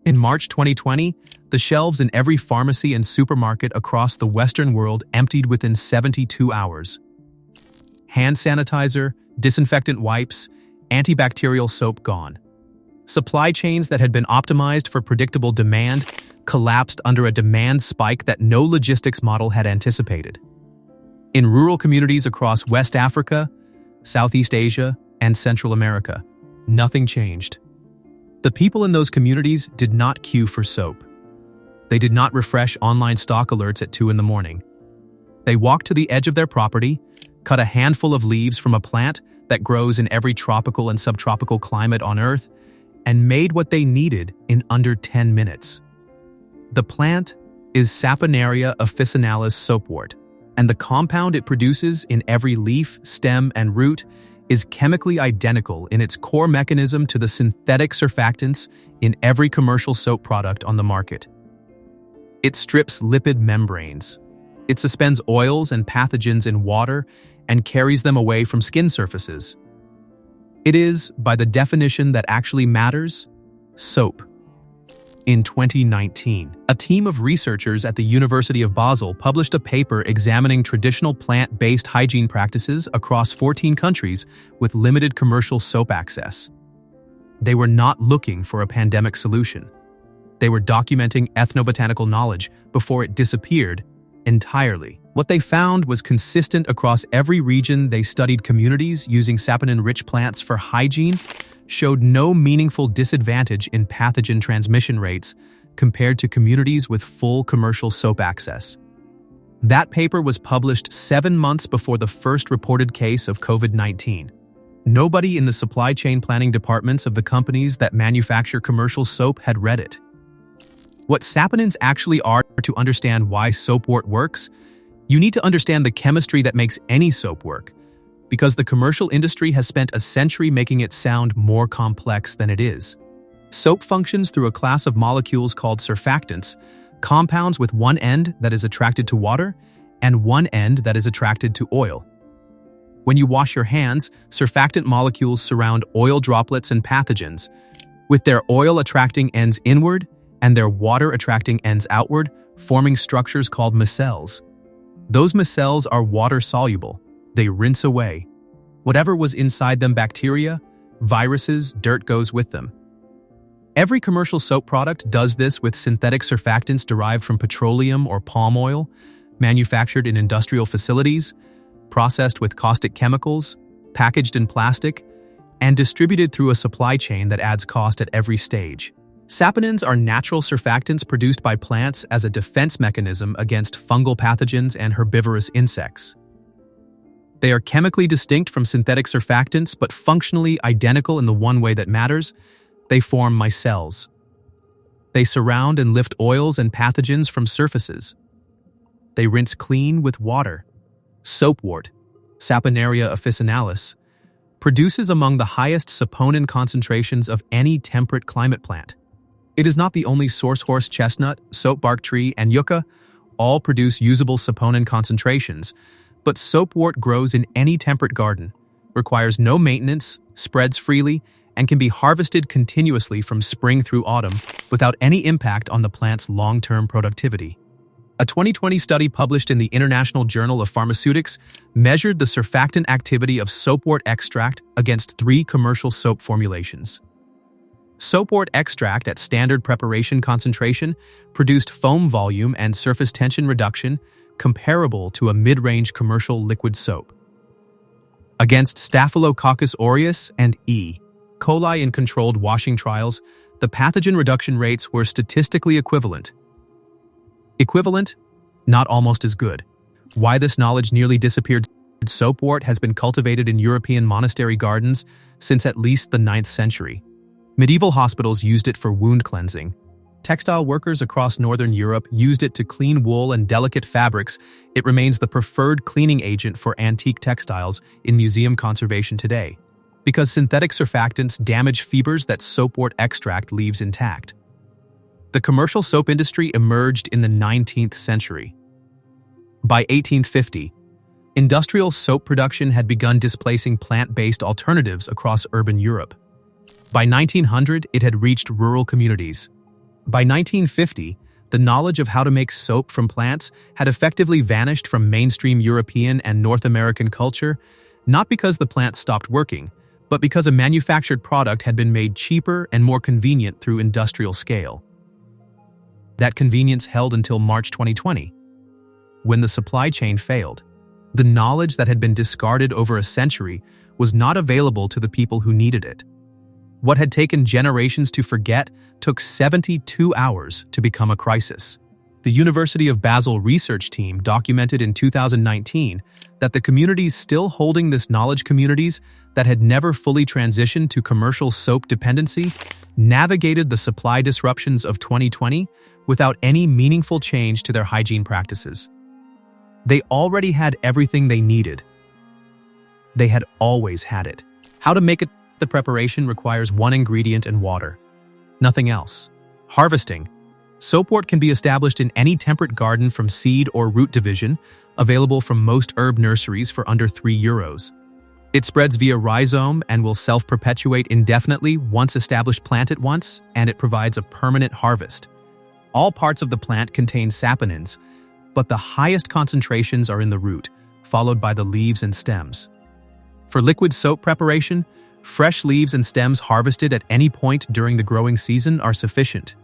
In March 2020, the shelves in every pharmacy and supermarket across the Western world emptied within 72 hours. Hand sanitizer, disinfectant wipes, antibacterial soap gone. Supply chains that had been optimized for predictable demand collapsed under a demand spike that no logistics model had anticipated. In rural communities across West Africa, Southeast Asia, and Central America, nothing changed. The people in those communities did not queue for soap. They did not refresh online stock alerts at 2 in the morning. They walked to the edge of their property, cut a handful of leaves from a plant that grows in every tropical and subtropical climate on Earth, and made what they needed in under 10 minutes. The plant is Saponaria officinalis soapwort, and the compound it produces in every leaf, stem, and root is chemically identical in its core mechanism to the synthetic surfactants in every commercial soap product on the market. It strips lipid membranes. It suspends oils and pathogens in water and carries them away from skin surfaces. It is, by the definition that actually matters, soap. In 2019, a team of researchers at the University of Basel published a paper examining traditional plant-based hygiene practices across 14 countries with limited commercial soap access. They were not looking for a pandemic solution. They were documenting ethnobotanical knowledge before it disappeared entirely. What they found was consistent across every region. They studied communities using saponin-rich plants for hygiene, showed no meaningful disadvantage in pathogen transmission rates compared to communities with full commercial soap access. That paper was published 7 months before the first reported case of COVID-19. Nobody in the supply chain planning departments of the companies that manufacture commercial soap had read it. What saponins actually are, to understand why soapwort works, you need to understand the chemistry that makes any soap work, because the commercial industry has spent a century making it sound more complex than it is. Soap functions through a class of molecules called surfactants, compounds with one end that is attracted to water and one end that is attracted to oil. When you wash your hands, surfactant molecules surround oil droplets and pathogens, with their oil-attracting ends inward and their water-attracting ends outward, forming structures called micelles. Those micelles are water-soluble. They rinse away. Whatever was inside them, bacteria, viruses, dirt, goes with them. Every commercial soap product does this with synthetic surfactants derived from petroleum or palm oil, manufactured in industrial facilities, processed with caustic chemicals, packaged in plastic, and distributed through a supply chain that adds cost at every stage. Saponins are natural surfactants produced by plants as a defense mechanism against fungal pathogens and herbivorous insects. They are chemically distinct from synthetic surfactants, but functionally identical in the one way that matters: they form micelles. They surround and lift oils and pathogens from surfaces. They rinse clean with water. Soapwort, Saponaria officinalis, produces among the highest saponin concentrations of any temperate climate plant. It is not the only source. Horse chestnut, soapbark tree, and yucca all produce usable saponin concentrations, but soapwort grows in any temperate garden, requires no maintenance, spreads freely, and can be harvested continuously from spring through autumn without any impact on the plant's long-term productivity. A 2020 study published in the International Journal of Pharmaceutics measured the surfactant activity of soapwort extract against 3 commercial soap formulations. Soapwort extract at standard preparation concentration produced foam volume and surface tension reduction comparable to a mid-range commercial liquid soap. Against Staphylococcus aureus and E. coli in controlled washing trials, the pathogen reduction rates were statistically equivalent. Equivalent, not almost as good. Why this knowledge nearly disappeared? Soapwort has been cultivated in European monastery gardens since at least the 9th century. Medieval hospitals used it for wound cleansing. Textile workers across northern Europe used it to clean wool and delicate fabrics. It remains the preferred cleaning agent for antique textiles in museum conservation today, because synthetic surfactants damage fibers that soapwort extract leaves intact. The commercial soap industry emerged in the 19th century. By 1850, industrial soap production had begun displacing plant-based alternatives across urban Europe. By 1900, it had reached rural communities. By 1950, the knowledge of how to make soap from plants had effectively vanished from mainstream European and North American culture, not because the plant stopped working, but because a manufactured product had been made cheaper and more convenient through industrial scale. That convenience held until March 2020, when the supply chain failed. The knowledge that had been discarded over a century was not available to the people who needed it. What had taken generations to forget took 72 hours to become a crisis. The University of Basel research team documented in 2019 that the communities still holding this knowledge, communities that had never fully transitioned to commercial soap dependency, navigated the supply disruptions of 2020 without any meaningful change to their hygiene practices. They already had everything they needed. They had always had it. How to make it? The preparation requires one ingredient and water. Nothing else. Harvesting. Soapwort can be established in any temperate garden from seed or root division, available from most herb nurseries for under €3. It spreads via rhizome and will self-perpetuate indefinitely once established. Plant it once, and it provides a permanent harvest. All parts of the plant contain saponins, but the highest concentrations are in the root, followed by the leaves and stems. For liquid soap preparation, fresh leaves and stems harvested at any point during the growing season are sufficient.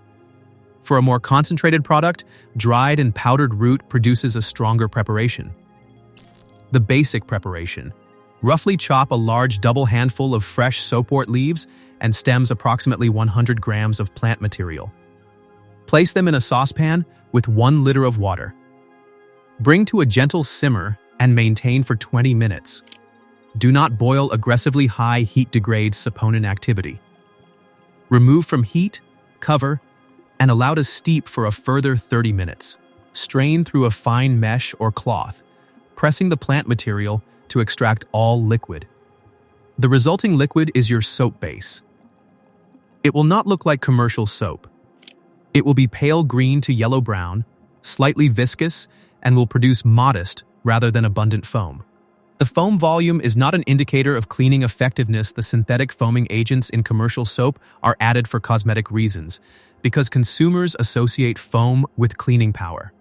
For a more concentrated product, dried and powdered root produces a stronger preparation. The basic preparation. Roughly chop a large double handful of fresh soapwort leaves and stems, approximately 100 grams of plant material. Place them in a saucepan with 1 liter of water. Bring to a gentle simmer and maintain for 20 minutes. Do not boil. Aggressively high heat degrades saponin activity. Remove from heat, cover, and allow to steep for a further 30 minutes. Strain through a fine mesh or cloth, pressing the plant material to extract all liquid. The resulting liquid is your soap base. It will not look like commercial soap. It will be pale green to yellow-brown, slightly viscous, and will produce modest rather than abundant foam. The foam volume is not an indicator of cleaning effectiveness. The synthetic foaming agents in commercial soap are added for cosmetic reasons, because consumers associate foam with cleaning power.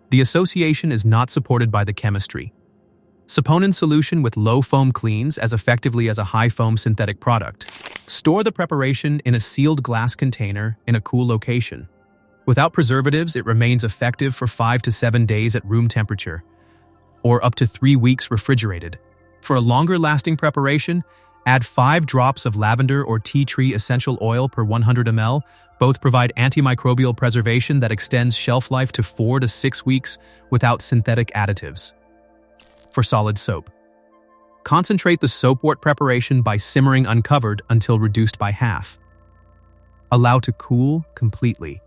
The association is not supported by the chemistry. Saponin solution with low foam cleans as effectively as a high foam synthetic product. Store the preparation in a sealed glass container in a cool location. Without preservatives, it remains effective for 5 to 7 days at room temperature, or up to 3 weeks refrigerated. For a longer-lasting preparation, add 5 drops of lavender or tea tree essential oil per 100 ml. Both provide antimicrobial preservation that extends shelf life to 4 to 6 weeks without synthetic additives. For solid soap, concentrate the soapwort preparation by simmering uncovered until reduced by half. Allow to cool completely.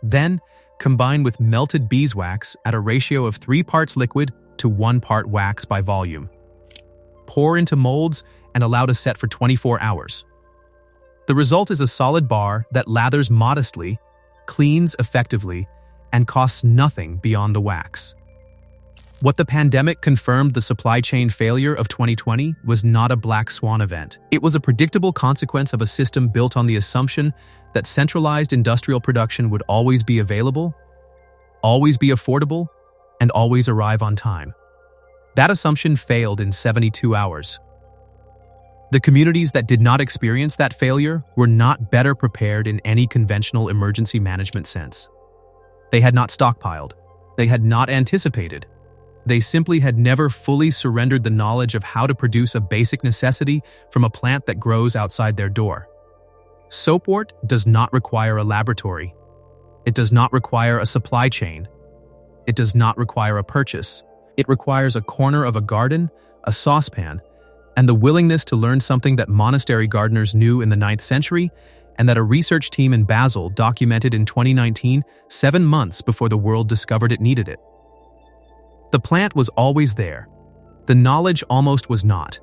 Then, combine with melted beeswax at a ratio of 3 parts liquid to 1 part wax by volume. Pour into molds and allow to set for 24 hours. The result is a solid bar that lathers modestly, cleans effectively, and costs nothing beyond the wax. What the pandemic confirmed, the supply chain failure of 2020, was not a black swan event. It was a predictable consequence of a system built on the assumption that centralized industrial production would always be available, always be affordable, and always arrive on time. That assumption failed in 72 hours. The communities that did not experience that failure were not better prepared in any conventional emergency management sense. They had not stockpiled. They had not anticipated. They simply had never fully surrendered the knowledge of how to produce a basic necessity from a plant that grows outside their door. Soapwort does not require a laboratory. It does not require a supply chain. It does not require a purchase. It requires a corner of a garden, a saucepan, and the willingness to learn something that monastery gardeners knew in the 9th century and that a research team in Basel documented in 2019, 7 months before the world discovered it needed it. The plant was always there. The knowledge almost was not.